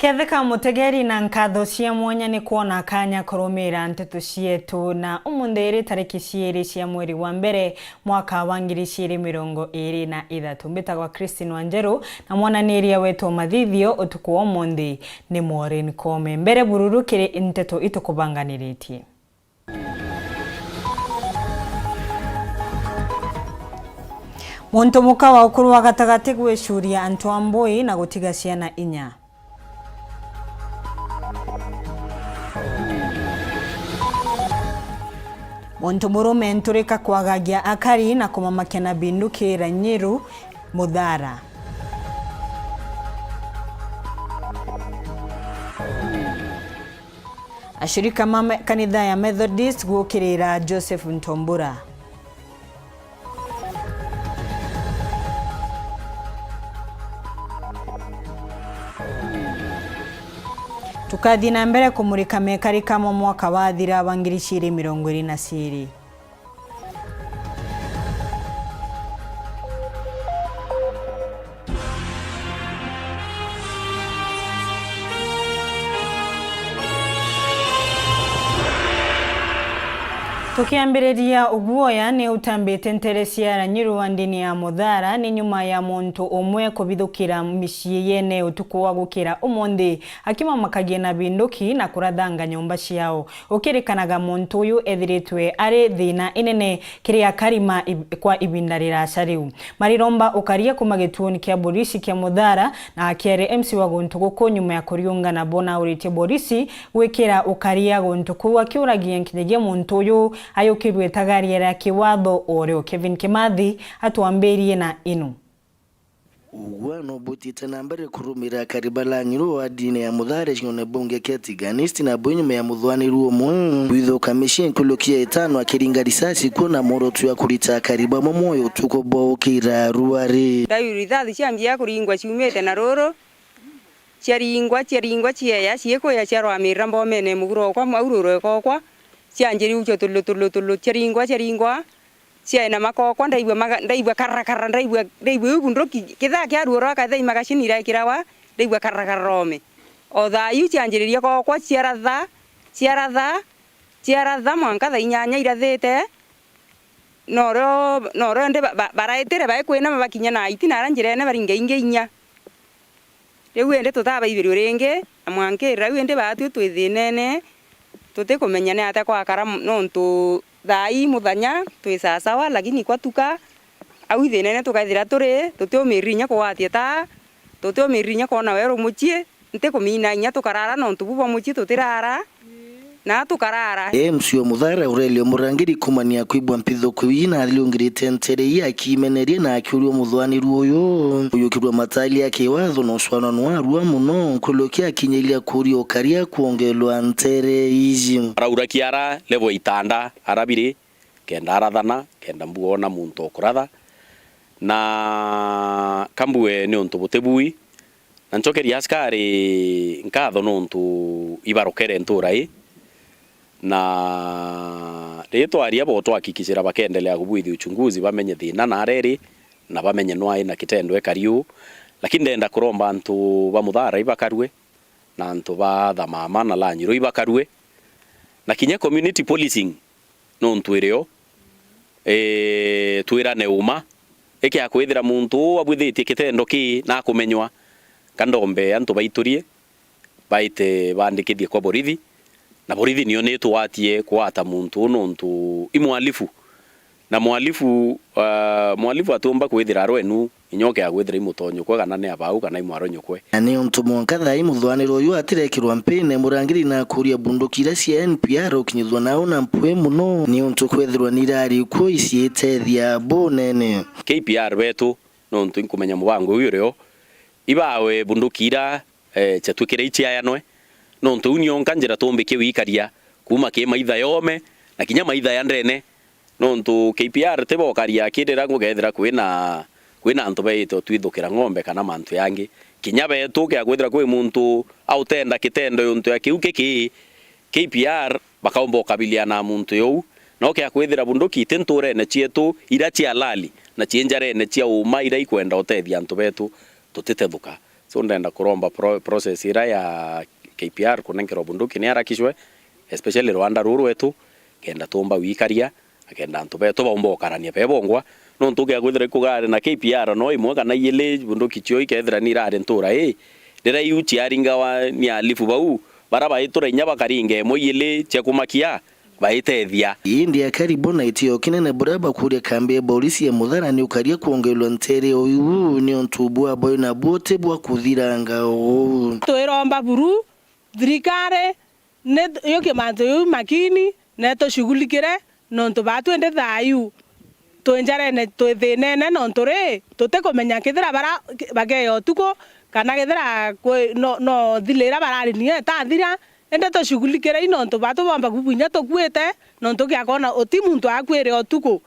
Ketheka mutegeri na nkatho cia mwanya ni kuona kanya kurumira nteto cietu na umundere tariki cieri cia mweri wa mbere mwaka wa 2023 mbitagwa Christine NJERU na mwananiria wetu mathithio utuku wa mundi ni Maureen Kome mbere bururukire nteto itukubanganiritie. Muntu muka wa ukuru wa gatagati gweshuria antu amboi na gutiga ciana inya. Muntu murume nturika kwagagia akari na kumamakia na bindukira NJERU Muthara. Ashirika kanitha ya Methodist gukirira Joseph Ntombura. Tukathi na mbere kumurika mekarika mu mwaka wa thira wa 2022. Tukiambiriria uguoya ni utambite nteresia NJERU wa ndini ya Muthara ni nyuma ya muntu umwe kubithukira micii yene utuku wa gukira umundi akimamakagia na binduki na kurathanga nyumba ciao. Ukirikanaga muntu uyu ethiritwe ari thina inene kiria karima kwa ibinda rirasa riu. Mariromba ukaria kumagituoni kia borisi kia Muthara na akiere MC wa guntu guku nyuma ya kuriunga na bona urite borisi gwikira ukaria guntu ku akiuragia nkinyagia muntu uyu ayukirwe tagariera ya kiwatho oreo. Kevin Kimathi atuamberie na inu. Wano butite na mbere kurumira karibala NJERU wa dini ya Muthara shingone bunge ketiganisti na bonyuma ya muthwaniru omwe witho kamishin kulukia 5 akiringa risasi kuna morotu ya kurita kariba momoyo tuko bokira ruari dayuri thali ciambia kuringwa ciumete na roro ciaringwa ciaya cieko ya ciarwa mirambo mene muguro kwa maururo kwa cianjeri ucho tulu ciaringwa ciana makoko ndaigwa karrakara ndaigwa ugundoki kitha kia ruoro ka thai magashinira kirawa ndaigwa karrakarome o thayu cianjeriria kokwa ciaratha mwanka tha inyanya irathete noro nde baraetere baekwena mabakinya na itina ranjirene baringa ingeinya riu ende tutaba ibiri ringi amwankira riu ende batu twithinene tutikumenya ne ate kwa kara nontu thai muthanya twisasawa lakini kwatuka au ithinene tukaithira turi tutiomiririnya kwatia Thaa tutiomiririnya kona Weru muchie ntikumina inya tukarara nontu bubo muchie tutirara na tukarara MC Muthara Aurelio Murangiri kumania kwibwa mpitho kwina aliongirite nterei akimenerie na akiurio muthwaniru uyu kirwa matali yake watho no swana nwarua muno kulokia kinyelia kurio karia kuongelwa ntere izi araura kiara levo itanda arabiri kenda arathana kenda mbuona muntu okuratha na kambue ni onto botebui na nchokeria askari nkatho nontu ibarokere nturai na reto aria boto akikishira bakendelea kubuithi uchunguzi bamenye thina na areri na bamenye nwai na kitendo ekariu lakini ndenda kuromba antu ba Muthara ibakarwe na antu ba Thaa na la NJERU ibakarwe na kinya community policing no ntwireo twira neuma eke akwithira muntu abwithitie kitendo ki na kumenywa kandombe antu baiturie baite bandikithie kwa borithi na borithi niyo netwatie kwata muntu nontu imwalifu na mwalifu atumba kwithira rwenu inyoke agwithira imutonyo kwa kana ne abau kana imwaronyo kwe ani onto monkatha imuthwaniro uyu atirekirwa mpine Murangiri na kuria bundukira cia NPR ukinyithwa nao na mpwe muno ni onto kwethirwa nirari ku isietethia bonene KPR betu nontu inkumenya mubango uyu reo ibawe bundukira chatwikire ichiayanwe nontu unionka njira tombeke wikaria kuma ke maitha yome na kinya maitha ya ndene nontu KPR tebokaria kidira ngugethira kwina antu beito twithukira ng'ombe kana mantu yangi kinya betu ke agwethira kwi muntu autenda kitendo yontu yakiuke ki KPR bakaomba kabiliana muntu yo no ke akwithira bunduki tenture na chietu ira chia lali na chienjare na chia uma ira ikwenda otethia antu betu tutetethuka so ndenda kuromba process ira ya KPR kunenkero bunduki ni harakishwe especially Rwanda ruru wetu kenda tumba wikaria akenda ntubeto bombo karania bebongwa no ntuge gwithira kugare na KPR no imwe kana yele bunduki chio ikethira ni rare ntura ndira yuchi aringa wa ni alifu bau baraba itura inyaba karinge mo yele chekumakia baitethia India karibu na itio kinene buraba kuria kambi ya polisi ya Muthara ni ukaria kuongelwa ntere oyu ni ontubua boy na bote bwa kuthiranga o toiromba buru thirikari ne yoke manto yu makini ne to shughulikire nonto batwende thayu twenjare ne twethinene nontore tutekomenya kithira bara bageyo tuko kana kithira no thilira barari ni tathira ende to shughulikire nonto batu bomba kubunya to kwete nonto kyakona oti muntu akwire otuko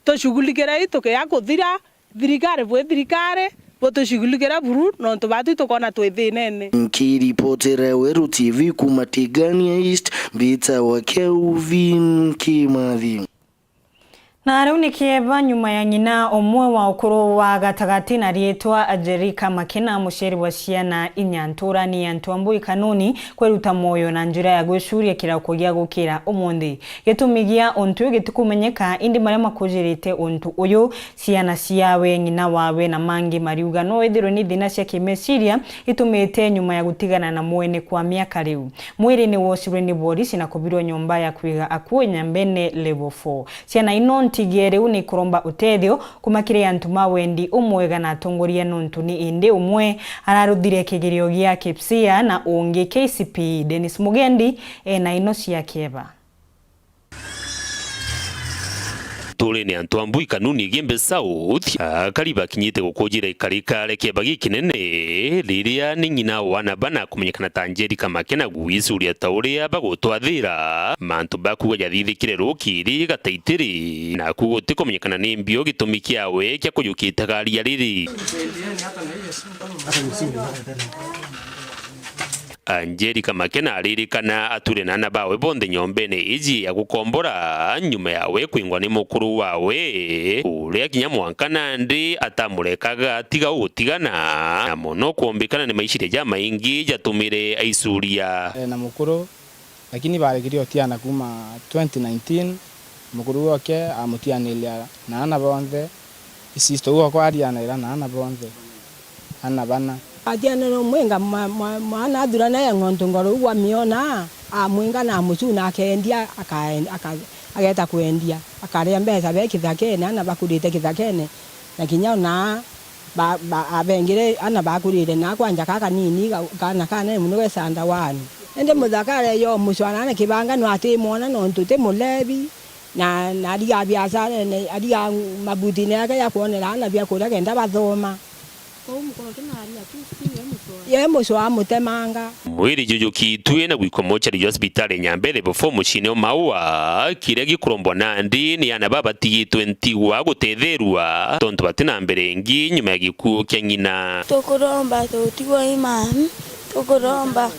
to shughulikire to kya kuthira thirikari bwe thirikari boto shughulikira buru nonto batu tukona twethinene. Nkiripotera Weru TV kumatigania East Vita wa Kelvin Kimathi. Na riu ni kieba nyuma ya nyina omwe wa ukuru wa gatagati na rietwa Ajerika Makena musheri wa ciana inyantura ni Ntwambui kanuni kweruta moyo na njira ya gwicuria kirako gya gukira umundi gitumigia ontu gitukumenyeka indi maria makujirite ontu uyu ciana ciawe nyina wawe na mangi mariuga no ithiro ni thina cia kimeciria itumite nyuma ya gutigana na mwene kwa miaka riu mwiri ni wocirwe ni polisi na kubirwo nyumba ya kwiga akuwe Nyambene level 4 ciana ino tigere uni kuromba utethio kumakire antu mawendi umwega na atongoria nontu ni indi umwe araruthire kigirio gia kipsia na ungi KCP Dennis Mugendi na ino cia kieba tole ni Ntwambui kanuni gembe South kariba kinyite gukujira ikarikare kebagi kinene riria ni nyina wana bana kumenyekana ta Ajerika Makena guisuria tauria bagutwathira mantu bakuga jathithikire rukiri gataitiri na kugote kumenyekana ni mbio gitumi kiawe kya kuyukitagaria riri Ajerika Makena aririkana aturena na bawe bonde Nyombene iji ya gukombora nyuma yawe kwingwa ni mukuru wawe uria kinya mwankana ndi atamurekaga tiga utigana na mono kuombikana ni maishire ja maingi jatumire aisuria na mukuru lakini baregirio tiana kuma 2019 mukuru wake amutianilia na ana bonde isisto uko kwa ariana ira na ana bonde ana bana Atiana no mwenga mwana adurana ya ngonto ngoro wa miona mwenga na mucuna akendia akageta kuendia akaria mbeza be kithakene ana bakurite kithakene na kinya na abengire ana bakurire na kwanja kaka nini kana muno wesanda wani ende muthakare yo mucwana na kibanga no ati mwana no ntute mulebi na aria biashara ne aria mabudine yake ya kuonera na bia kura kenda bathoma ye muswa mutemanga mwiri juju kitwe na gwikomocha ri hospital Nyambere before mushine maua kiregi kurombwa nandi ni ana baba tigitwe ntigwa gutethirwa tonto batina mbere ngi nyuma ya gikuo kya nyina tukuromba tutigwa imani tukuromba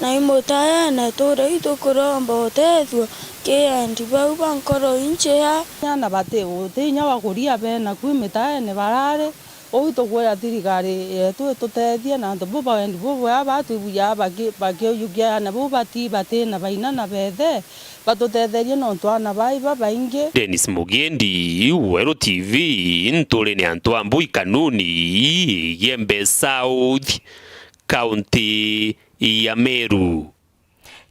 na imotaya na tore tukuromba otethwa ke ndiba bankoro inche ya na bate utinya wakuria bena kwimeta ne barare Oitogoya thirikari yetu tutethie na andu buba wendi bubu abatu buya bagiyugia na bubati bate na baina na bethe batutetherie no twana baiba baingi. Dennis Mugendi, Weru TV, ntole ni Ntwambui kanuni Gembe South County ya Meru.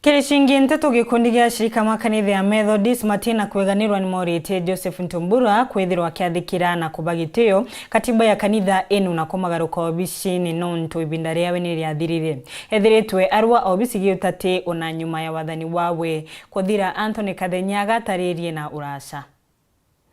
Kirishingi Nteto gikundi gia shirika makanitha ya Methodist matina kweganirwa ni morite Joseph Ntumbura kwithirwa kiathikira na kubagitio katiba ya kanitha enu na komagaruka obici ni nonto ibinda riawe ni riathirire ethiritwe arwa obici giutate ona nyuma ya wathani wawe kuthira Anthony Kathenyaga taririe na urasha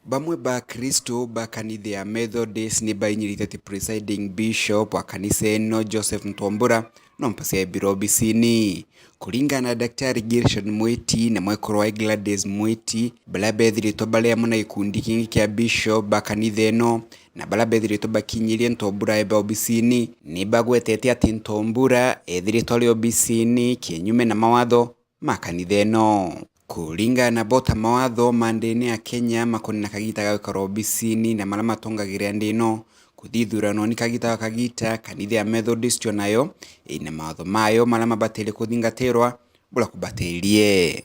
bamwe ba Kristo ba kanitha ya Methodist ni bainyirite presiding bishop wa kanisa eno Joseph Ntumbura no mpase birobisini kulingana na Daktari Gershon Mweti na mwekoro wa Gladys Mweti balabethirito balea muna ikundi kingi kia bishop ba kanitha eno na balabethirito bakinyirie Ntumbura eba obisini ni bagwetete ati Ntumbura ethirito ali obisini kienyume na mawatho ma kanitha eno kulingana na bota mawatho mandene ya Kenya makoni na kagita gawikaro obisini na mala matongagira ndino kuthithurano ni kagita kanitha ya Methodist nayo ina matho mayo mala mabatele kuthingatirwa bula kubatilie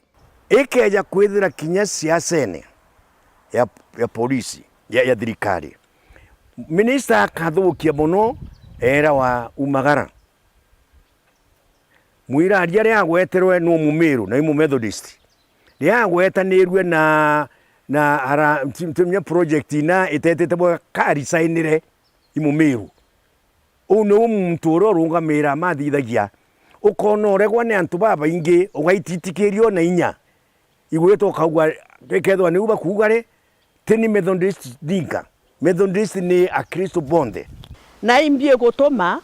ikeja kwithira kinya siasene ya polisi ya thirikari minister akathukia muno era wa umagara mwira aria yagweterwe no mumiru na Imwe Methodist yagwetanirwe na ara timya project na itetete bwa karisainire Imumiru uno muturo rungamira mathithagia ukonoregwa ni antu baba ingi ugaititikirio na inya igweto kaugwa bekethwa ni uba kugare teni Methodist dinka Methodist ni a Kristo bonde na imbie gutuma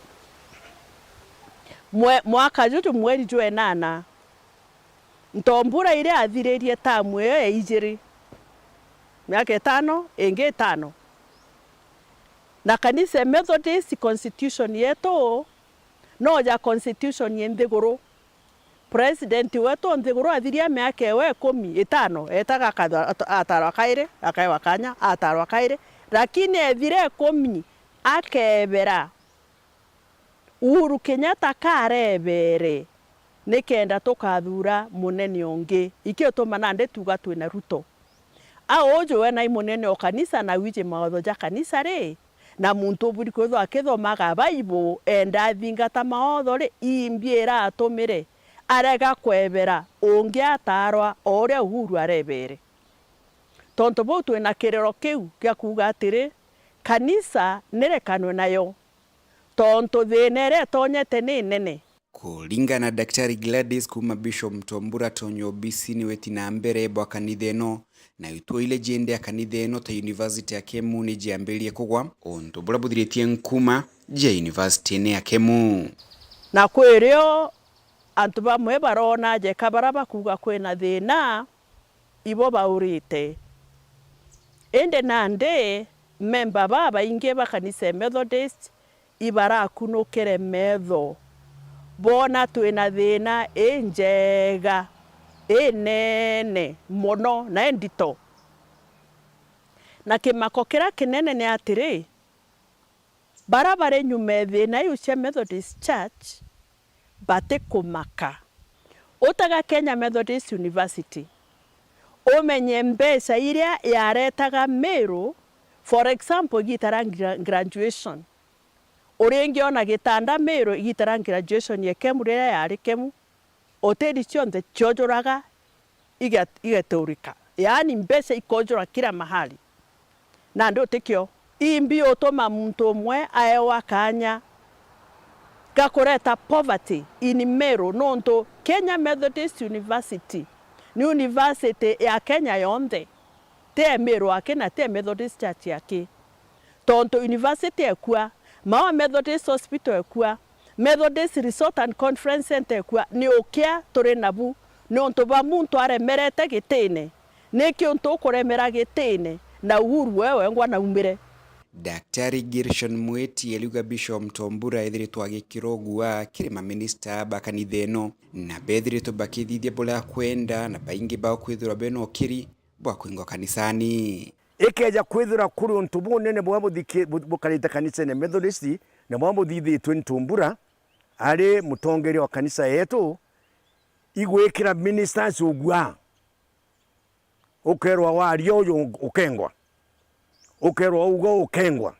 mwaka jutu mweri jwe nana ntombura ile athiririe tamwe ya ijiri miaka 5 enge 5 na kanisa Methodist constitution yeto noja constitution yendegoro president wetu ndegoro athiria miaka 15 etaga atarwa kaire akaiwa kanya atarwa kaire lakini ethire 10 akebera Uhuru Kenyatta karebere nikenda tukathura munene onge ikio tumanande tuga twina Ruto aojo wena imunene o kanisa na wije maotho ja kanisa re na muntu buri kwetho akithomaga Bible enda thingata maotho re imbiera atumire arega kwebera onge atarwa ore Uhuru arebere tonto bo twina kirero kiu kia kuga atire kanisa nirekanwe nayo tonto thinere tonyete ni nene kulingana na Daktari Gladys kuma Bishop Mtombura tonyo bisini wetina mbere bwa kanitha eno na ituo ile jende ya kanitha eno ta University ya Kemu ni jiambelie kugwa onto bula buthiritie nkuma jia University ne ya Kemu na kwerio antu bamwe barona je kabaraba kuga kwena thina ibo baurite ende nande memba baba inge bakanisa Methodist ibara kunokere metho bona twina thina enjega enene mono na endito na kimako kira kinene ni atiri barabare nyume thina yucia Methodist Church bate kumaka utaga Kenya Methodist University omenye mbesa iria yaretaga Meru for example gitara graduation Orengi ona gitanda Meru igitara graduation ye Kemu rera yari Kemu oteri cionthe chojoraga igaturika yani mbese ikojora kila mahali na ndio tekio imbi otoma muntu mwe aewa kanya gakureta poverty in Meru nonto Kenya Methodist University ni university ya Kenya yonde te Meru akena te Methodist Church yake tonto university ekua Mawa Methodist Hospital ekua Methodist Resort and Conference Center ekua ni okia tore nabu ni onto ba muntu aremerete gitene neki onto kuremera gitene na Uhuru wewe ngwa na umire Daktari Gershon Mweti eliuga Bishop Mtombura ethiritwo agikirogua kirima minister bakanitha eno na bethiritwo bakithithia bula kwenda na baingi bao kwithura beno kiri bwa kwingo kanisani ikeja kwithura kuri onto bunene bwa bukarita kanisa ne Methodist na bwa thithitwe Ntumbura ari mutongeri wa kanisa yetu igwekira ministers ugwa ukerwa wario ukengwa ukerwa ugo ukengwa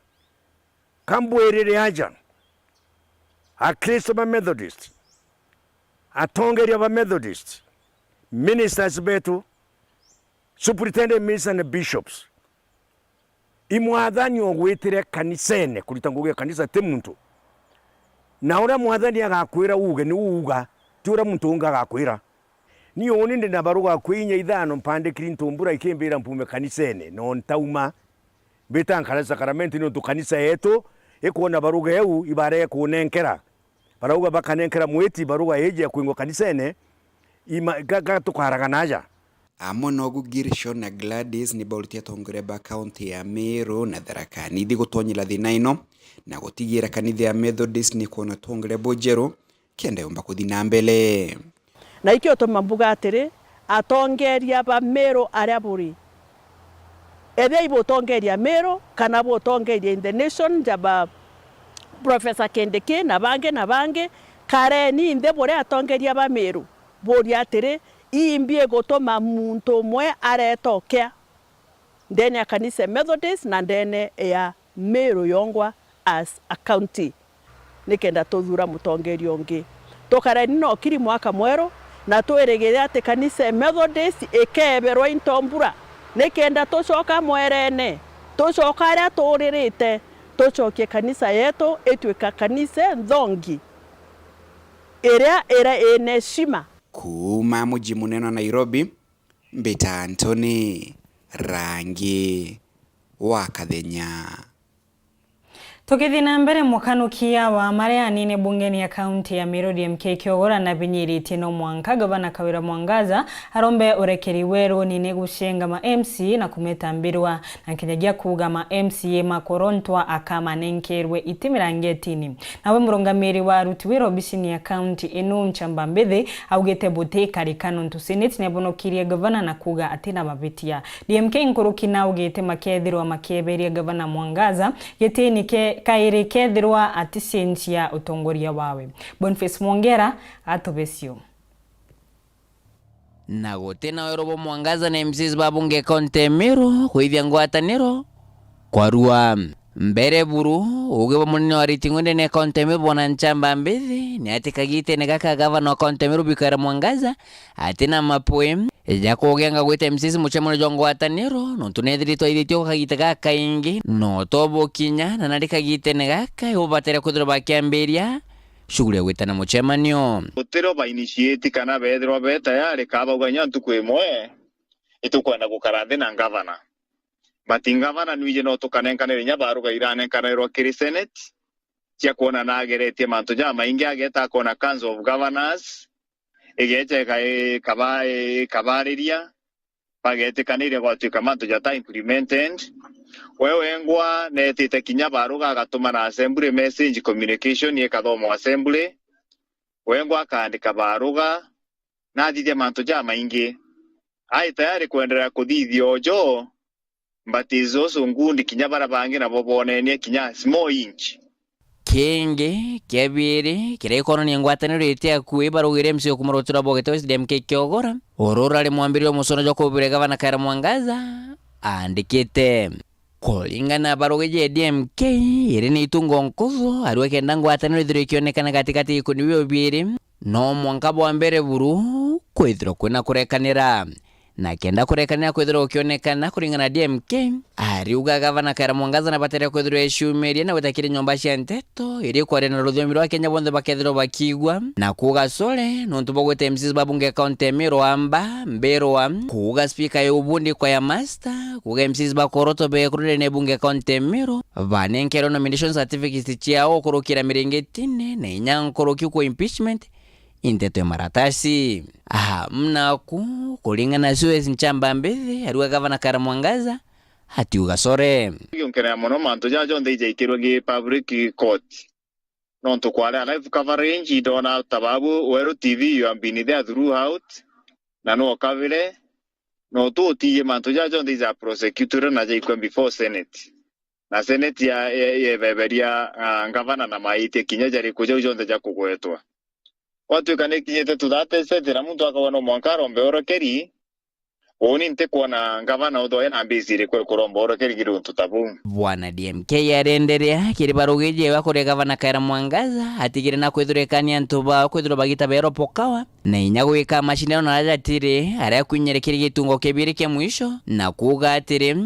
kambwerere aja a Kristo ba Methodist atongeri ba Methodist ministers betu superintendent ministers and bishops imwathani ogwitire kanisene kulitangugia kanisa te muntu na ora mwathani agakwira uge ni uga tura muntu unga agakwira ni oni ndi nabaruga kwinya ithano mpandikiri Ntumbura ikembera mpume kanisene no ntauma betankara sakramenti no kanisa yetu ekuona baruga eu ibare kunenkera baruga bakanenkera Mweti baruga eje kwingo kanisene ima gatukaraganaja amonogu Gershon na Gladys ni baulitia tongoreba county ya Meru na Thaa nithi gutonyela thina ino na gutigira kanitha ya Methodist ni kuona tongorebo jeru kenda yomba kuthina mbele na ikio to mambuga atiri atongeria ba Meru aria buri ethia ibotongeria Meru kana botongeria in the nation jaba Professor Kindiki na bange kareni inde bore atongeria ba Meru bori atiri imbie gutuma muntu mwe aretokea ndene ya kanisa Methodist na ndene ya Meru yongwa as a county nikenda tuthura mutongeria ungi tukareni no kiri mwaka mweru na tweregere ati kanisa Methodist ikeberwa intombura nikenda tucoka mwerene tucoka aria turirite tucokie kanisa yetu etwika kanisa nthongi iria ine shima. Kuma muji munene wa Nairobi, Mbita Anthony, Rangi wa Kathenya. Tukithi na mbere mukanukia wa maria anine bungeni ya kaunti ya Meru DMK Kiogora na binyiri tino mwanka gavana Kawira Mwangaza arombe urekeri Weru nine gushenga ma MC na kumetambirwa na kinyagia kuga ma MCA makorontwa akama nenkerwe itimirangetini nawe murongamiri wa Rutiwiro bisini ya kaunti inu mchamba mbethe augete bote karikano ntuseneti nebonokirie gavana na kuga atina mabitia DMK nkuruki na ugete makethirwa makeberia gavana Mwangaza yetenike kairi kethirwa atisentia utongoria wawe. Boniface Mwongera atobesio. Na gutena Weru Mwangaza na MCs babunge kaunti Meru kuithia ngwataniro kwa rua mbere buru uge munene wa ritingwende ne kaunti Meru bona nchamba mbithi ni atikagite ne gaka governor wa kaunti Meru Kawira Mwangaza atina mapoem ya kugenga gwite MCs muchemone jongwataniro no tunethirito ithitio kagite gaka ingi no tobo kinya na narikagite ne gaka ubatera kuthira bakiambiria shughuli gwitana muchemanio utero ba initiate kana bethro beta yari kaba uganya ntuku imwe itukwenda gukarathe na governor but governor nuje no tukanenkanire nyabaruga iranenkanirwo kiri senate cia kuona nageretie mantu jama ingi ageta kona council of governors igete kabariria bagete kanire gwatuika mantu jata implemented wewe ngwa netite kinya baruga agatuma na assembly message communication ye kathomo assembly wengwa akandika baruga na thithia mantu jama ingi ai tayari kuendelea kuthithia ojo mbatizo sungundi kinya barabangi na bobonenie kinya small inch kenge kebiri kire ikono ni ngwataniro itia kuibarugire msio kumurutira bogete DMK Kiogora orora le mwambirio musono joko bire gavana Kawira Mwangaza andikite kulingana barugeje DMK iri ni itungo nkuzo ariweke ngwataniro ithiro kionekana katikati ikuniwe biri no mwankabo wa mbere buru kwithiro kwina kurekanira na kenda kurekanira kwithiro kionekana kuringana DMK ariuga gavana Kawira Mwangaza na batera kwithiro eshumeria na wetakire nyomba cia Nteto iri kware na ruthomi rwa Kenya bonthe bakethiro bakigwa na kuga sole no ntubogwete MCs babunge kaunti Meru amba mberwa kuga speaker y'ubundi kwa ya master kuga MCs bakoroto be kurire ne bunge kaunti Meru banenkero nomination certificate ciao kurukira mirengetine na inyankoroki ku impeachment Nteto maratasi mnaku kulingana Suez nchamba mbithi ariwa gavana Kawira Mwangaza hatiuga sore yonkera mono mantu jajo ndije ikirwe gi public court non to kwale live coverage dona tababu Weru TV you have been there throughout na no kavile no to tiye mantu jajo ndije prosecutor na je ikwe before senate na senate ya beberia gavana na maite kinya jari kuja ujonde ja kugwetwa watu kane kinyete tudate setera muntu akabona mwankaro mbeorokeri oni nte kuona gavana udoya na mbizire kwe kuromba orokeri giruntu tabu bwana DMK yarenderea kiri barugeje wakore gavana Kawira Mwangaza atigire na kwithurekania ntuba kwithiro bagita bero pokawa na inyago ika mashindano na ratire aria kunyerekiri gitungo kebiri ke mwisho na kuga atire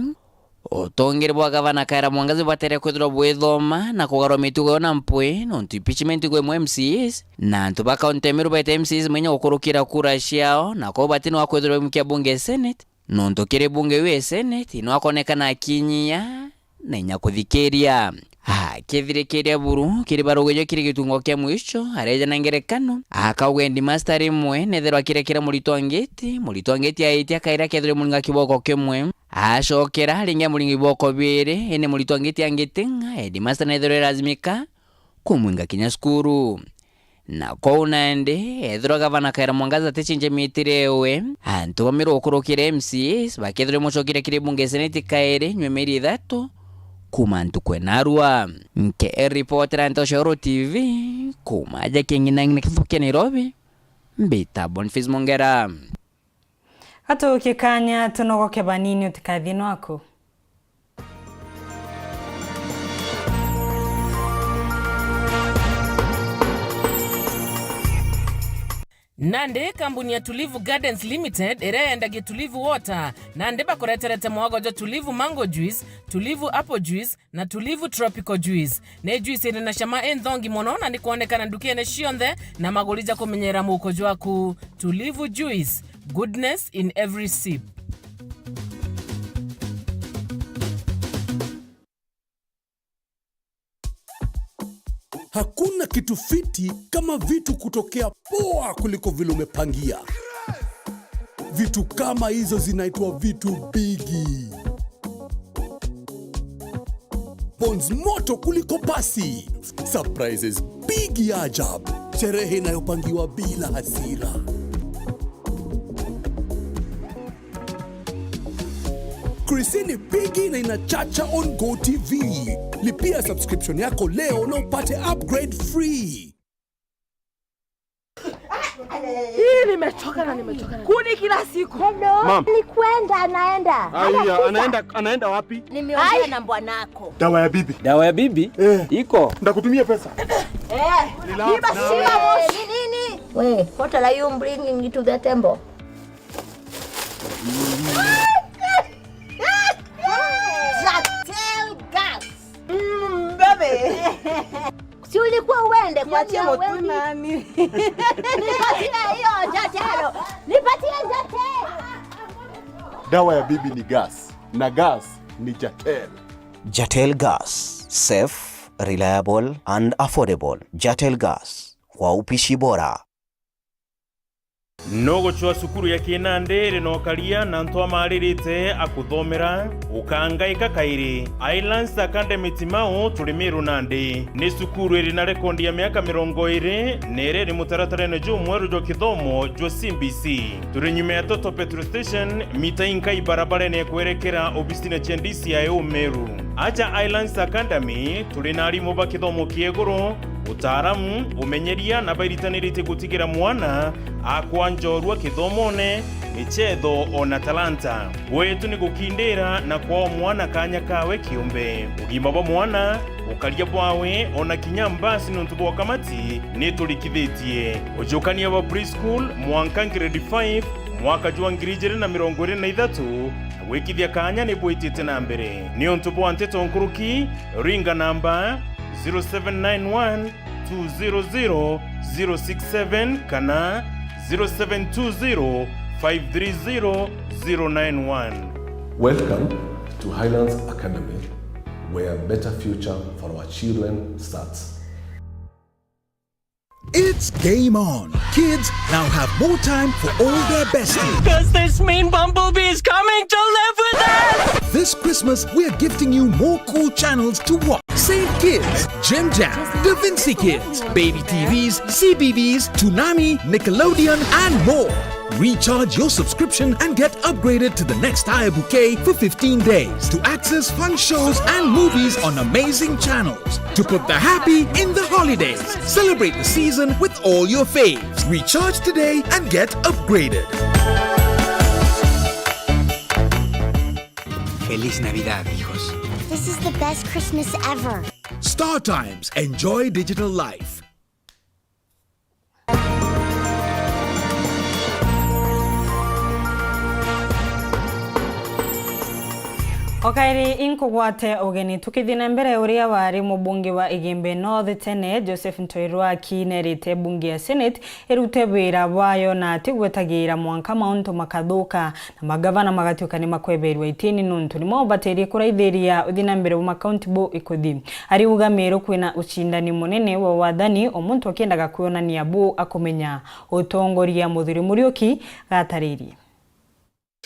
otongere bwa gavana Kawira Mwangaza batere kwithiro bwithoma na kugarwa mitugo na mpwe no impeachment kwe MCs na ntuba kaunti Meru bete MCs mwenye gukurukira kura ciao na ko batino akwithiro mkia bunge senate no ntokire bunge we senate no akonekana kinyia na inya kuthikiria kithirekeria buru kiri barugejo kiri gitungo kia mwisho areja na ngerekano akaugendi master Imwe netherwa kirekera mulitwangeti aitia Kawira kethire mulinga kiboko kemwe ashokera linga mulinga iboko bire ene mulitwangeti angetenga edi master netherwa lazimika kumwinga kinya skuru na kou nandi ethirwa gavana Kaira Mwangaza techinje mitirewe antu bamirwo kurukire MCAs bakethire mucokire kiri bunge seneti kairi nywe meri 3 kuma ntu kwenarwa nke reporter Nteto TV kuma jakingina kithuke Nairobi mbita Boniface Mongera Ato kikanya tunogoke banini utikathino ako Nande kampuni ya Tulivu Gardens Limited ereendage Tulivu Water nande bakoreterete mwogojo Tulivu Mango Juice, Tulivu Apple Juice na Tulivu Tropical Juice. Ne juice ene na shama endhongi mono na ni kuonekana ndukiene shionthe na magolija kumenyera mukojo waku. Tulivu Juice, goodness in every sip. Hakuna kitu fiti kama vitu kutokea poa kuliko vile umepangia. Vitu kama hizo zinaitwa vitu bigi. Bonds moto kuliko pasi. Surprises bigi ajabu. Sherehe inayopangiwa bila hasira. Krisini bigi na inachacha on Go TV. Lipia subscription yako leo na upate upgrade free. Hii nimechoka na nimechoka. Kuni kila siku. Mom. Ni kwenda Anaenda wapi? Nimeongea na bwanako. Dawa ya bibi. Dawa ya bibi? Iko. Ndakutumia pesa. Niba shima moshi nini? Wait, what are you bringing into the temple? Si ulikuwa uende kwa motu nani? Nipatie hiyo jatelo. Nipatie jatelo. Dawa ya bibi ni gas. Na gas ni Jatel. Jatel Gas. Safe, reliable and affordable. Jatel Gas. Kwa upishi bora. Nogo chwa sukuru ya Kinande rinokaria na ntwa maririte akuthomera ukangaika kairi Islands Academy Timao Tulimiru Nandi ni sukuru iri na rekondi ya miaka 20 nere ri mutaratarene jo mweru jo kithomo jo CBC turi nyuma ya Toto petrol station mita inkai barabara ne kwerekera obisine chendisi ya Meru. Acha Islands Academy turi na arimu ba kithomo kieguru utaramu umenyeria na bairitanirite gutigira mwana akwanjorwa kithomone michetho ona talanta wetu ni gukindira na kwa mwana kanya kawe kiumbe ugima bwa mwana ukaria bwawe ona kinyambasi ntubo kamati ni tulikithitie ujukania wa preschool mwanka grade 5 mwaka jwa ngirije na 2023 wikithia kanya ni bwitite na mbere ni ntubo Nteto nkuruki ringa namba 0791 200 067 kana 0720 530 091. Welcome to Highlands Academy, where a better future for our children starts. It's game on. Kids now have more time for all their besties. Does this mean Bumblebee is coming to live with us? This Christmas, we're gifting you more cool channels to watch. Saint Kids, Jim Jam, Da Vinci Kids, Baby TVs, CBBS, Toonami, Nickelodeon, and more. Recharge your subscription and get upgraded to the next higher bouquet for 15 days to access fun shows and movies on amazing channels. To put the happy in the holidays. Celebrate the season with all your faves. Recharge today and get upgraded. Feliz Navidad, hijos. This is the best Christmas ever. Star Times. Enjoy digital life. Okairi inkugwate ugeni tukithina mbere uria wari mubunge wa Igembe North tene Joseph Ntoirwa kinerite bunge ya Senate erute wira wayo na atigwetagira mwanka mauntu makathuka na magavana magatuka ni makweberwa itini nuntu nimo baterie kuraithiria uthina mbere mu county bo ikuthi ari ugamiro kwina ucindani munene wa wathani omuntu akiendaga kuonania bu akomenya utongoria muthuri Muriuki gataririe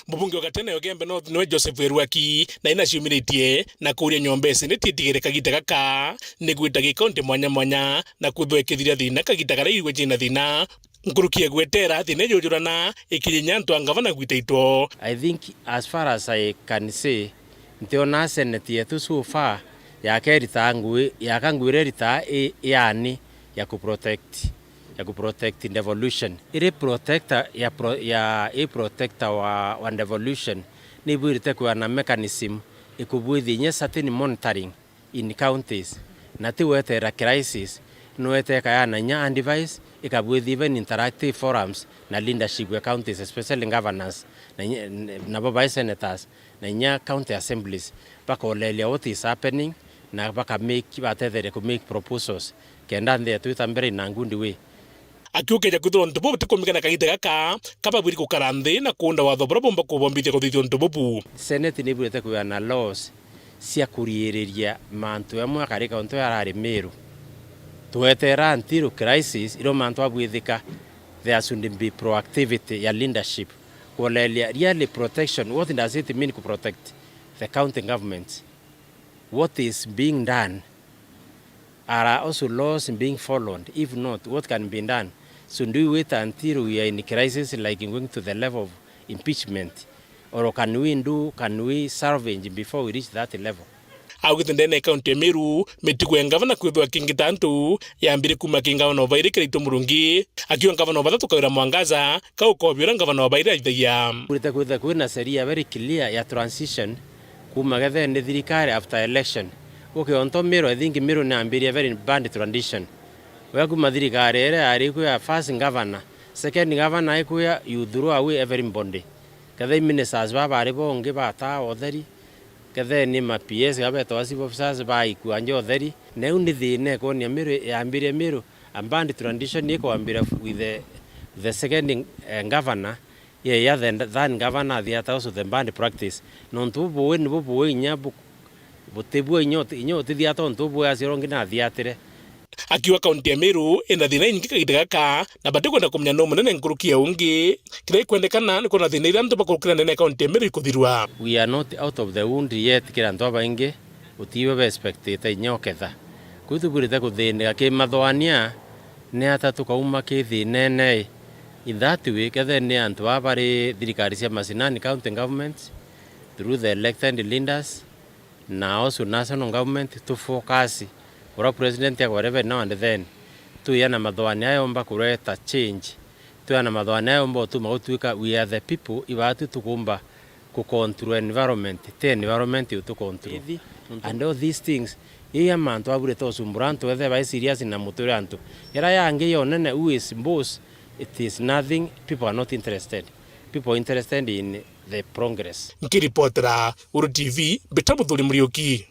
Mubunge wa Gatene Ogembe North niwe Joseph Weru na ina ciumiritie na kuria nyombesi ni titigire kagita gaka ni gwita gikonte mwanya na kuthwekithira thina kagita gara irwe jina thina nkurukie gwetera thina jojurana ikirinya ntwa ngavana gwitaitwo. I think as far as I can say ntiona senate yetu so far yakerita ngui yakangwirerita yani ya kuprotect devolution ire protector ya protector wa devolution ni bwirite kwa na mechanism ikubwithi nya certain monitoring in counties na tiwetera crisis noeteka yana nya and device ikabwithi even interactive forums na leadership wa counties especially governors na baba senators na nya county assemblies bakolelia what is happening na baka make batethere ku make proposals kenda ndhe twitambere na ngundi we akiukeja kuthira ntubu butikumikana kagita gaka kaba bwiri kukaranthi na kuunda watho bora bomba kubombithia kuthithio ntubu. Senate ni bwirite kuana laws cia kuriiriria mantu amwe kari kaunti arari Meru twetera until crisis iro mantu abwithika there should be proactivity ya leadership kulelia really protection. What does it mean to protect the county government? What is being done? Are also laws being followed? If not, what can be done? So do we wait until we are in crisis, like going to the level of impeachment? Or can we salvage before we reach that level? Augitendene county Meru metigo ya ngavana kwithwa kingitantu yambire kuma kingavana obaire kirito murungi akiwa ngavana obatatu kawira mwangaza kaukobira ngavana obaire ithia kurita kwitha kwina seria very clear ya transition kuma gathene thirikari after election. Okay, on top Meru, I think Meru na ambiri a very bad tradition. We kuma thirikari ere ari kuya first governor, second governor ai kuya you throw away everybody. Kathe ministers baba ari bonge bata otheri. Kathe ni ma PS gabeto asi officers ba ikuanje otheri. Ne undi thine ko ni Meru ambiri Meru a bad tradition ni ko ambira with the second governor. Yeah, then governor the also the bad practice. Non tu bo nya butebu inyoti thia tontu bwa asirongi na thiatire akiwa kaunti ya Meru ina thina nyingi kagita gaka na batikwenda kumenya no munene nkurukia ungi kire kwendekana ni kona thina ira ntu bakurukira nene kaunti ya Meru ikuthirwa. We are not out of the wound yet kira ntu abangi utiwe be expectate nyoketha kutubirite kuthina ke mathwania ne atatu kauma ke thinene in that way kethe ne antu abari thirikari cia masinani county governments through the elected leaders na also national government to focus ora president ya whatever now and then tu yana mathwania yomba kureta change tu yana mathwania yomba tu mautuika we are the people ibatu tukumba ku control environment to control and all these things iya mantu abure to sumburanto whether by serious na muturanto yara yange yonene who is boss. It is nothing. People are not interested. People are interested in the progress. Nkiripotera URETERI Betamuthuri Muriuki.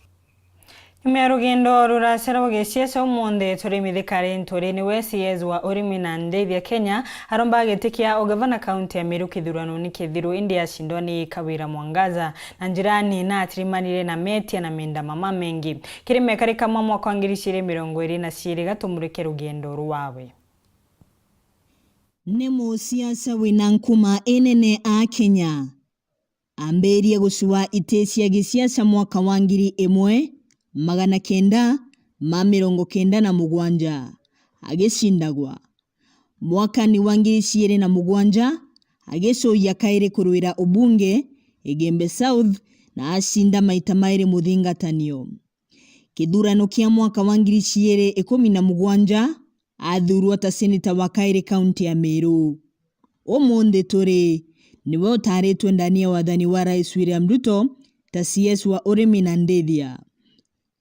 Nyuma rugendo ruracera bugiciaca umunthi turi mithikari nturi ni we CS wa urimi na ndeithia Kenya aromba agitikia ogavana county ya Meru kithurano ni kithiru India shindoni kawira mwangaza na njirani na atirimanire na metia na menda mama mengi kirime karika mwaka wa 2022 gatumurike rugendo ruwawe. Nemo siasa wina nkuma enene a Kenya amberia gusua itesia gisiasa mwaka wa 1997 agicindagwa mwaka ni wa 2007 agicoya kaire kurwira ubunge Igembe South na ashinda maita maire muthingatanio. Kithurano kia mwaka wa 2017 athurwa ta senator wa Kaire county ya Meru. Omonde tore niwe utaretwe ndani ya wathani wa Rais William Ruto ta CS wa urimi na ndeithia.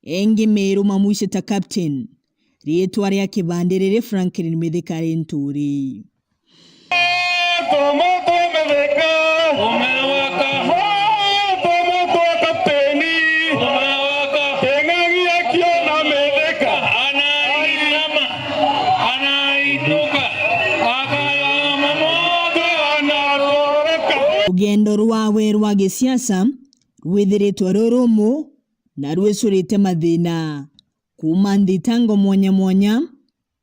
Engi Meru mamuishe ta captain rietwa ria kibandirire Franklin Mithikari Nturi. Rugendo rwawe rwa gisiasa rwithiritwe rurumu na rwicurite mathina kuma ndhitango mwanya mwanya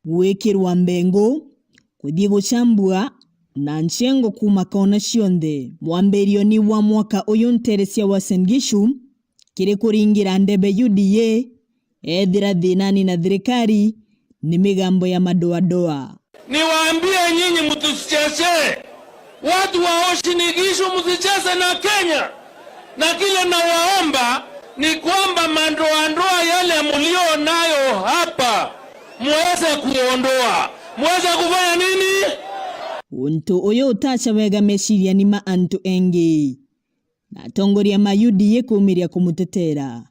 gwikirwa mbengo kuthie gucambua na nchengo kuma kaona cionthe. Mwambirio ni wa mwaka uyu Nteresia wa Sengishu kiri kuringira ndebe UDA ethira thinani na thirikari ni migambo ya madoadoa. Niwaambie nyinyi mtusicheze. Watu wa Uasin-Gishu msicheze na Kenya. Na kile nawaomba ni kwamba mandoandoa yale mlio nayo hapa muweze kuondoa. Muweze kufanya nini? Untu uyu utacha wega meciria ni ma antu engi. Na tongoria ma UDA kumiria kumutetera.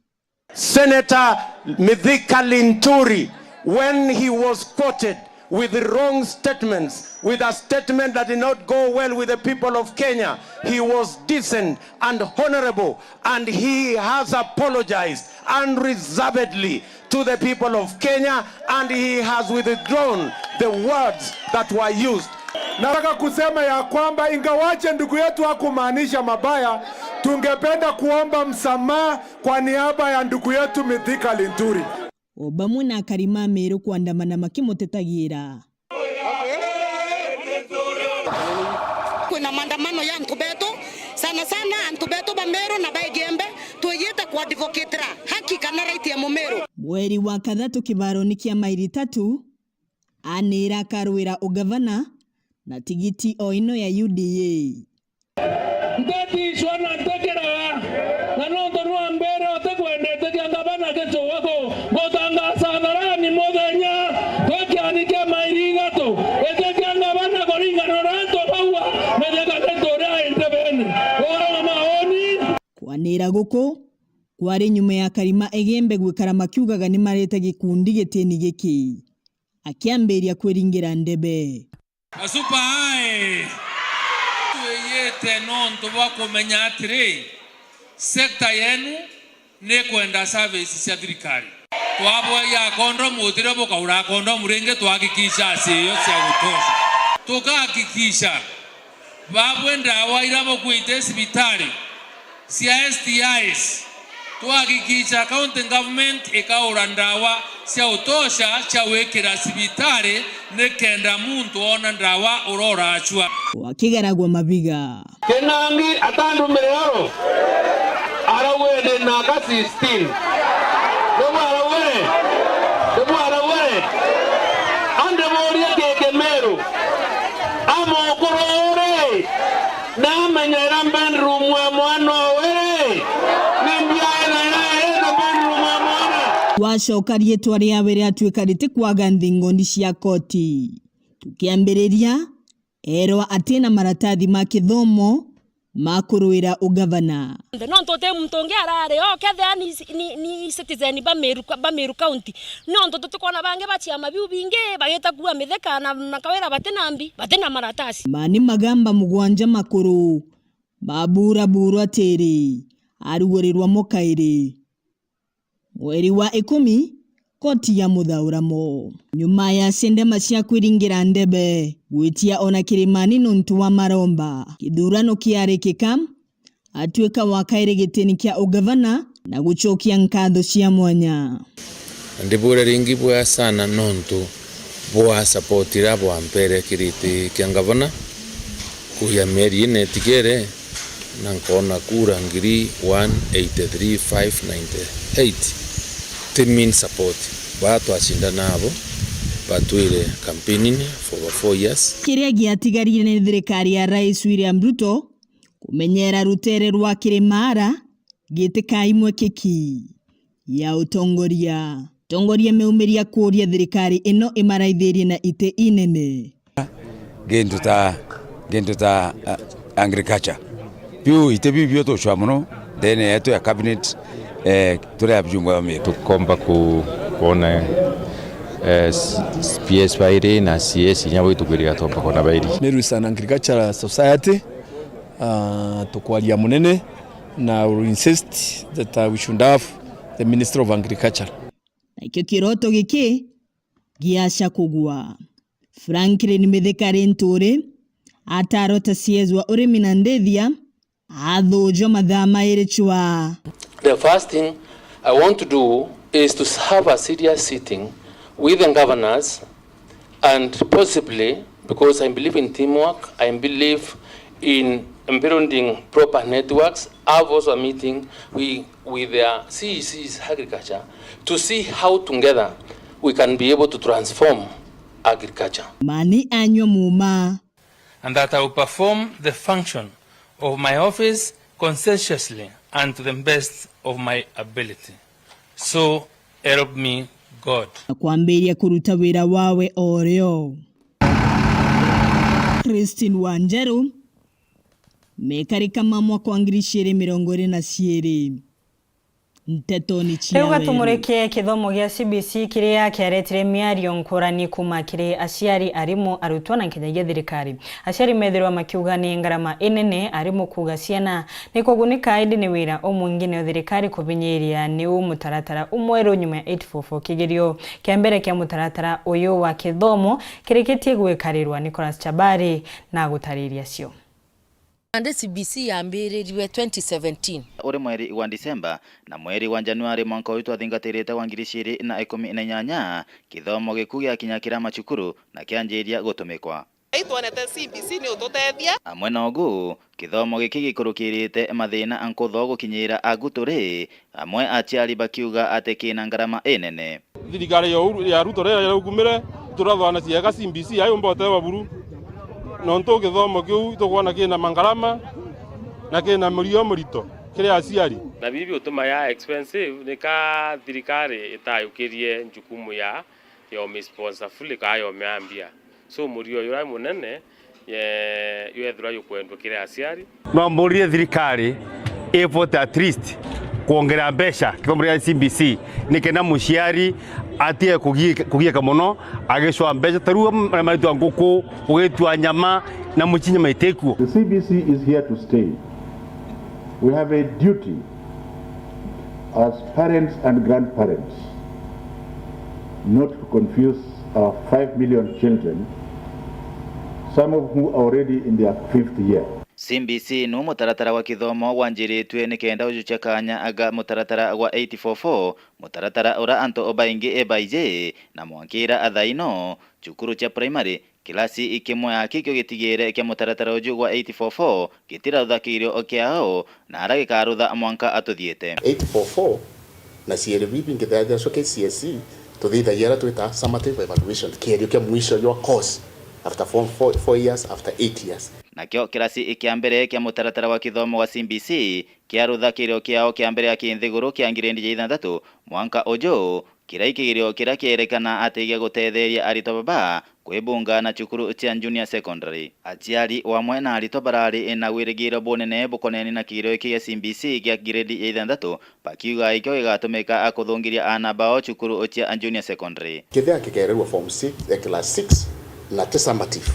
Senator Mithika Linturi, when he was quoted with the wrong statements, with a statement that did not go well with the people of Kenya, he was decent and honorable, and he has apologized unreservedly to the people of Kenya, and he has withdrawn the words that were used. Nataka kusema ya kwamba ingawaje ndugu yetu hakumaanisha mabaya, tungependa kuomba msamaha kwa niaba ya ndugu yetu Mithika Linturi. Obamu na Karima Meru kuandamana makimutetagira. Kuna maandamano ya Nteto sana Nteto ba Meru na Baigembe tuyita kwa advocate haki kana right ya Meru. Mweri wa kathatu kibaroni kia mairi 3 anira karwira ugavana na tigiti oino ya UDA. Ndeti shwana ntekera na nondo no mbere otekwendete kiangabana kecho wako gotanga sana ni modenya twakianike mairi 3 ete kiangabana koringa noranto bawa medeka ketora intebeni ora maoni kwanira guko kwari nyuma ya Karima Egembe gwikara makiugaga ni marete gikundi giteni giki akiamberia kwiringira ndebe. Asupa ai tuyete nonto bakomenya atiri sekta yenu ne kwenda service cia thirikari twabo ya kondo mutire bokaura kondo murenge twakikisha siyo cia gutosha tukahakikisha babwenda waira bokwite sibitari cia STIs tuhakikisha county government ikaura ndawa cia utosha cia wekira sibitari nekenda muntu ona ndawa urora achua wakigaragwa mabiga kenangi atandu merero arawede na ka 16 domo arawede ande moria keke Meru amo kurore na menyera benru mwana were wacokarie twari ya were atwikarite kwaga nthingoni cia koti tukiambiriria erwa atina maratathi ma kithomo makurwira ugavana no ntote mtonge arare kethe ni citizen ba Meru county no ntote tukona bange bachia mabiu binge bageta kuwa mitheka na kawera batena maratasi mani magamba mugwanja makuru babura buru atiri arugorirwa mokairi mweri wa 10 koti ya muthauramo nyuma ya sendema cia kwiringira ndebe gwitia ona Kirimani nuntu wa maromba kithurano kiarikika atweka wakaire giteni kia ugavana na guchokia nkatho cia mwanya ndibure ringi bwa sana nontu bwa supportira bwa mpere kiriti kia gavana kuya meri ne tigere na nkona kura ngiri 183,598 temin support batu ashinda nabo batwire campaigning for 4 years kiria giatigarire ni thirikari ya Rais William Ruto kumenyera rutere rwa Kirimara gitika Imwe kiki ya utongoria meumiria kuria thirikari ino imaraithirie na ite inene genduta agriculture piu ite bibio to chwamuno then yetu ya cabinet tule abjungwa wa Meru tukomba kuona PS bairi na CS nyabo itugwiriga tomba kona bairi Meru is an agricultural society tukwalia munene na we insist that we should have the Minister of Agriculture. Ikyo kiroto giki giacha kugwa Franklin Mithikari Nturi atarota siezwa urimi na ndethia athujo mathaa mairi chwa. The first thing I want to do is to have a serious sitting with the governors and possibly because I believe in teamwork. I believe in building proper networks. I've also a meeting with their CEC's agriculture to see how together we can be able to transform agriculture. Mani anyo muma. And that I will perform the function of my office conscientiously and to the best of my ability. So help me God. Kwamberia kuruta wira wawe oreo. Christine wa NJERU mekarika mamwa kwangirishire 27 Nteto ni chia Weru tumureke kithomo gya CBC kiria kiaretire miario nkorani kuma kiri aciari arimu arutwo na Kenya thirikari. Aciari methirwa makiuga ni ngarama enene arimu kuga ciana ni kugunika indi ni wira omwingine thirikari kubinyiria ni mutaratara umweru nyuma ya 844 kigerio kia mbere kia mutaratara uyu wa kithomo kireketie gwikarirwa Nicholas Chabari na gutariria cio. Ande CBC yambiririwe 2017 uri mweri wa Disemba na mweri wa Januari mwaka uyu twathingatirite wa 2018 kithomo gikugia kinyakira macukuru na kianjiria gutumikwa tuonete CBC ni ututethia amwe nogu kithomo giki gikurukirite mathina ankutho gukinyira aguturi amwe aciari bakiuga ate kina ngarama enene thirikari ya Ruto rero yarugumire turathwana ciega CBC ayo mbote baburu nonto githomo kiu tukwana kina mangarama na kina murio murito kire aciari na bibi utuma ya expensive nika thirikari itayukirie njukumu ya sponsor fully kayo meambia so murio yura munene yethura yukwendwa kire aciari no murie thirikari effort at least kuongera mbeca kithomo ya CBC nikena muciari atie kugieka muno agicwa mbeca taruo maitu nguku ugetwa nyama na mucinye maiteku. The CBC is here to stay. We have a duty as parents and grandparents not to confuse our 5 million children, some of whom are already in their 5th year. CBC no mutaratara wa kithomo wanjiritwe ni kenda ujuchakanya aga mutaratara wa 844 mutaratara ura anto obaingi ebaije na mwankira athaino cukuru cha primary kilasi ikimwe akikyo gitigire kia mutaratara uju wa 844 gitira uthakirio okiao na aragi karutha mwanka atuthiete 844 na CRB bingithathia so KCSE tuthitha yera twita summative evaluation kirio kia mwisho your course after 4 years after 8 years. Nakio kilasi ikiambere kia mutaratara wa kithomo wa CBC kiarutha kirio kiao kiambere akinthiguru kia ngirendi 6 mwanka ojo kiraikigirio kira kierekana atigia gutetheria arito baba kwibunga na cukuru cia junior secondary aciari wamwe na arito barari na wirigiro bonene bukoneni na kirio kia CBC kia grade 6 pakiuga ikyo igatumika akuthungiria ana bao cukuru cia junior secondary kithia kikererwa form 6 class 6 na summative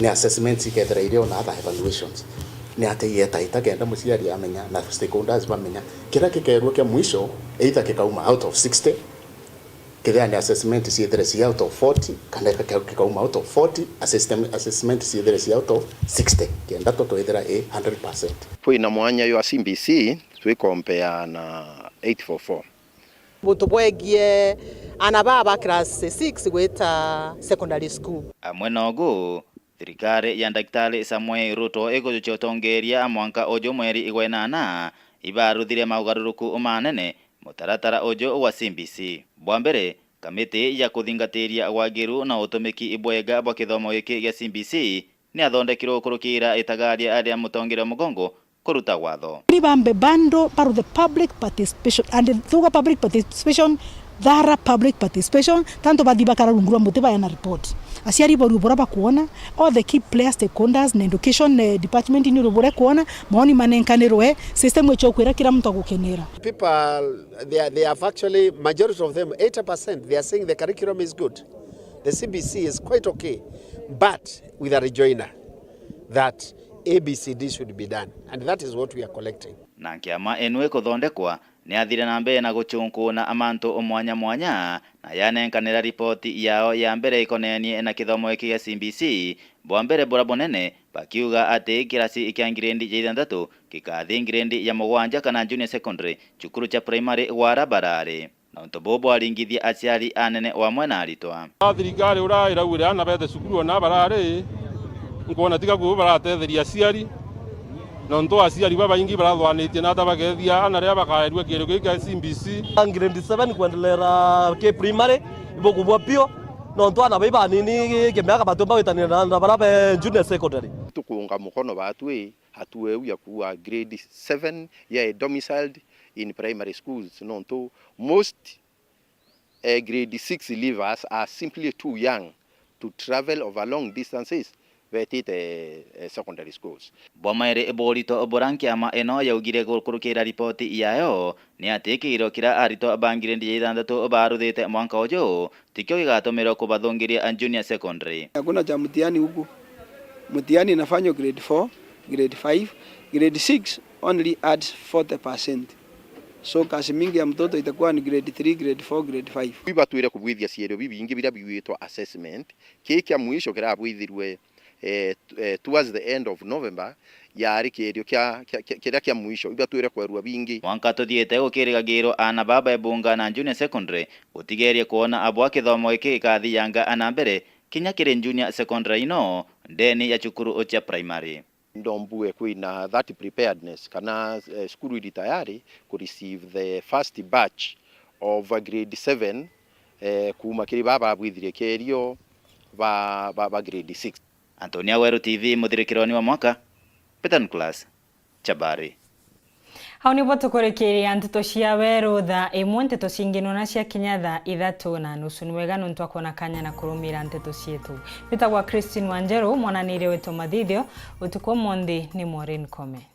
ni assessment ikethreire na other evaluations ni ateyeta itagenda muciari amenya na stakeholders bamenya kira kikerwa kia mwisho either kikauma out of 60 kithia ni assessment ciethere out of 40 kana kikauma out of 40 assessment ciethere out of 60 kenda toto ithera 100%. Pwina mwanya yo CBC twi compare na 844 butubwegie ana baba class 6 gweta secondary school amwe nogu thirikari ya Daktari Samuel Ruto iguchotongeria mwanka ojo mweri igwenana ibaruthire maugaruruku manene mutaratara ojo wa CBC bwambere kamiti ya kuthingatiria wagiru na utumiki ibwega bwa kithomo giki gya CBC ni athondekirwo kurukira itagaria aria mutongire mugongo kuruta watho ribambe bando part of the public participation and through public participation thara public participation tanto badibakara rungura muteba yana report asiari boru boraba kuona all the key players stakeholders na education department ni rubore kuona maoni manenkanirwe system wecho kwira kila mtu agukenera people they have actually majority of them 80% they are saying the curriculum is good, the CBC is quite okay, but with a rejoinder that ABCD should be done, and that is what we are collecting. Na kiama Imwe kuthondekwa ni athire na mbere na guchunkuna amanto omwanya mwanya na yanenkanira ripoti yao ya mbere ikonenie na kithomo iki ya CBC bwambere bora bonene bakiuga ati kirasi ikiangirendi 6 kikathi ngirendi ya 7 kana junior secondary cukuru cha primary wara barare na ntobobo aringithia aciari anene wamwe na aritwa. Thirikari uraira wira ana bete cukuru na barare nkona tiga ku baratetheria aciari na nto aciari babaingi barathwanitie na tabagethia ana ria bakaerwe kiro gika CBC grade 7 kuendelea ke primary ibo kubwa pio no nto ana baiba nini kemiaka batomba wetania na barabe junior secondary tukuunga mukono batwe hatuwe ya kuwa grade 7 ya domiciled in primary schools no nto most grade 6 leavers are simply too young to travel over long distances secondary schools. Bomaire eborito oboranki ama eno yaugire kurukira ripoti yayo ni atikiro kira arito bangirendi ithandatu baruthite mwanka ujo tikyo gigatumiro kubathungiria junior secondary. Hakuna cha mtihani huku. Mtihani inafanywa grade 4, grade 5, grade 6 only adds 40%. So kasi mingi ya mtoto itakuwa ni grade 3, grade 4, grade 5. Biba tuire kubwithia ciero bibingi bira biwitwa assessment kiki mwisho kira bwithirwe towards the end of November yari kirio kia mwisho iba tuire kwerua bingi mwanka tuthiete gukiriga giro ana baba ebunga na junior secondary utigerie kuona abwa kithomo iki ikathi yanga ana mbere kinya kiri junior secondary no ndeni ya chukuru ocha primary ndombue kwina that preparedness kana skuru ili tayari ku receive the first batch of grade 7 kuma kiri baba abwithirie kirio ba grade 6. Antonia Weru TV muthirikironi wa mwaka Peter Class Chabari. Hau nibo tukurekeria nteto cia Weru thaa imwe nteto cingino na cia kinya thaa 3:30 ni wega nuntu akona kanya na kurumira nteto cietu. Bitagwa Christine Wanjeru mwananire wetu mathithio utuko monde ni Maureen Kome.